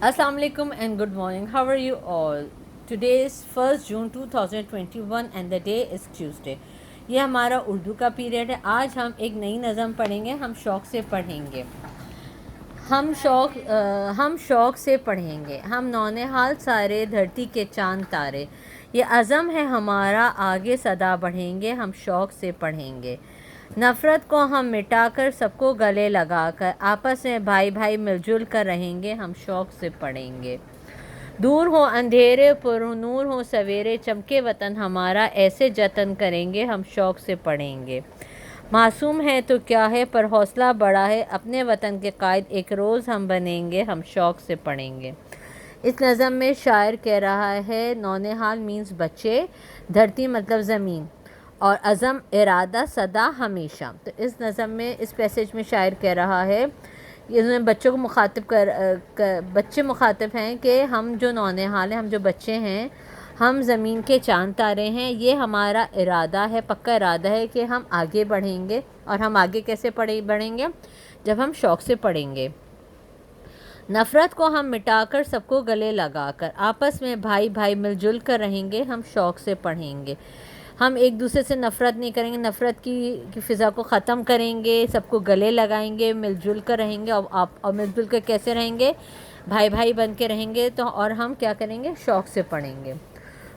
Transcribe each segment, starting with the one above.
Assalamu alaikum and good morning. How are you all? Today is 1st June 2021 and the day is Tuesday. یہ ہمارا اردو کا period ہے. آج ہم ایک نئی نظم پڑھیں گے. ہم شوق سے پڑھیں گے. ہم شوق سے پڑھیں گے. ہم نونہال سارے دھرتی کے چاند تارے. یہ عزم ہے ہمارا آگے صدا بڑھیں گے. ہم شوق سے پڑھیں گے. نفرت کو ہم مٹا کر سب کو گلے لگا کر آپس میں بھائی بھائی مل جل کر رہیں گے. ہم شوق سے پڑھیں گے. دور ہو اندھیرے پر نور ہو سویرے چمکے وطن ہمارا ایسے جتن کریں گے. ہم شوق سے پڑھیں گے. معصوم ہے تو کیا ہے پر حوصلہ بڑا ہے اپنے وطن کے قائد ایک روز ہم بنیں گے. ہم شوق سے پڑھیں گے. اس نظم میں شاعر کہہ رہا ہے نونہال مینز بچے، دھرتی مطلب زمین، اور عزم ارادہ سدا ہمیشہ. تو اس نظم میں اس پیسیج میں شاعر کہہ رہا ہے، اس میں بچوں کو مخاطب بچے مخاطب ہیں کہ ہم جو نونہال ہیں، ہم جو بچے ہیں، ہم زمین کے چاند تارے ہیں. یہ ہمارا ارادہ ہے، پکا ارادہ ہے کہ ہم آگے بڑھیں گے. اور ہم آگے کیسے بڑھیں گے؟ جب ہم شوق سے پڑھیں گے. نفرت کو ہم مٹا کر سب کو گلے لگا کر آپس میں بھائی بھائی مل جل کر رہیں گے. ہم شوق سے پڑھیں گے. ہم ایک دوسرے سے نفرت نہیں کریں گے، نفرت کی فضا کو ختم کریں گے، سب کو گلے لگائیں گے، مل جل کر رہیں گے. اور مل جل کر کیسے رہیں گے؟ بھائی بھائی بن کے رہیں گے. تو اور ہم کیا کریں گے؟ شوق سے پڑھیں گے.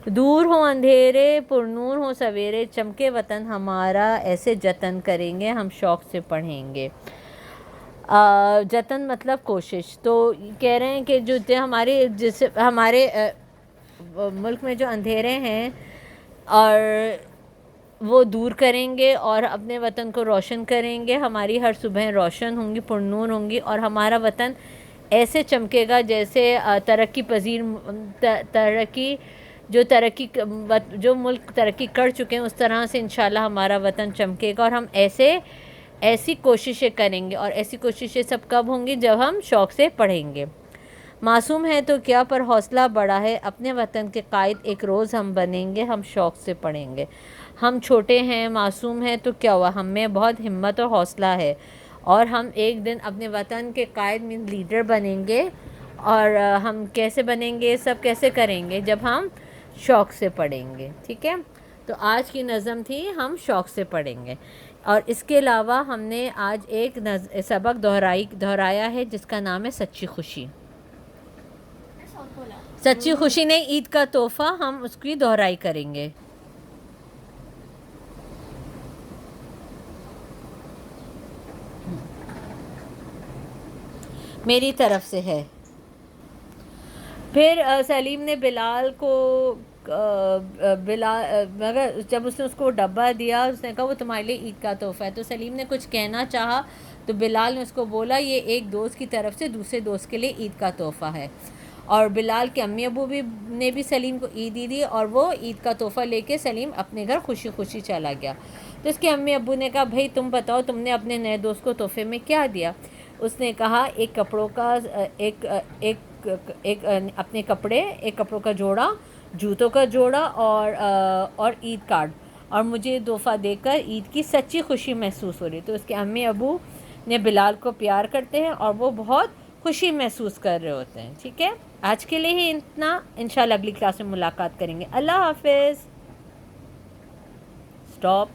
دور ہو اندھیرے پر نور ہو سویرے چمکے وطن ہمارا ایسے جتن کریں گے. ہم شوق سے پڑھیں گے. جتن مطلب کوشش. تو کہہ رہے ہیں کہ جو ہمارے ملک میں جو اندھیرے ہیں اور وہ دور کریں گے اور اپنے وطن کو روشن کریں گے. ہماری ہر صبح روشن ہوں گی، پرنور ہوں گی، اور ہمارا وطن ایسے چمکے گا جیسے جو ملک ترقی کر چکے ہیں اس طرح سے انشاءاللہ ہمارا وطن چمکے گا. اور ہم ایسی کوششیں کریں گے. اور ایسی کوششیں سب کب ہوں گی؟ جب ہم شوق سے پڑھیں گے. معصوم ہے تو کیا پر حوصلہ بڑا ہے اپنے وطن کے قائد ایک روز ہم بنیں گے. ہم شوق سے پڑھیں گے. ہم چھوٹے ہیں، معصوم ہیں تو کیا ہوا؟ ہم میں بہت ہمت اور حوصلہ ہے اور ہم ایک دن اپنے وطن کے قائد میں لیڈر بنیں گے. اور ہم کیسے بنیں گے؟ سب کیسے کریں گے؟ جب ہم شوق سے پڑھیں گے. ٹھیک ہے؟ تو آج کی نظم تھی ہم شوق سے پڑھیں گے. اور اس کے علاوہ ہم نے آج ایک سبق دہرایا ہے جس کا نام ہے سچی خوشی. سچی خوشی نہیں، عید کا تحفہ. ہم اس کی دہرائی کریں گے. میری طرف سے ہے. پھر سلیم نے بلال کو مگر جب اس نے اس کو ڈبہ دیا، اس نے کہا وہ تمہارے لیے عید کا تحفہ ہے. تو سلیم نے کچھ کہنا چاہا تو بلال نے اس کو بولا یہ ایک دوست کی طرف سے دوسرے دوست کے لیے عید کا تحفہ ہے. اور بلال کے امی ابو نے بھی سلیم کو عیدی دی اور وہ عید کا تحفہ لے کے سلیم اپنے گھر خوشی خوشی چلا گیا. تو اس کے امی ابو نے کہا بھائی تم بتاؤ تم نے اپنے نئے دوست کو تحفے میں کیا دیا؟ اس نے کہا ایک کپڑوں کا اپنے کپڑے، ایک کپڑوں کا جوڑا، جوتوں کا جوڑا اور عید کارڈ، اور مجھے تحفہ دے کر عید کی سچی خوشی محسوس ہو رہی. تو اس کے امی ابو نے بلال کو پیار کرتے ہیں اور وہ بہت خوشی محسوس کر رہے ہوتے ہیں. ٹھیک ہے؟ آج کے لیے ہی اتنا. انشاءاللہ اگلی کلاس میں ملاقات کریں گے. اللہ حافظ. اسٹاپ.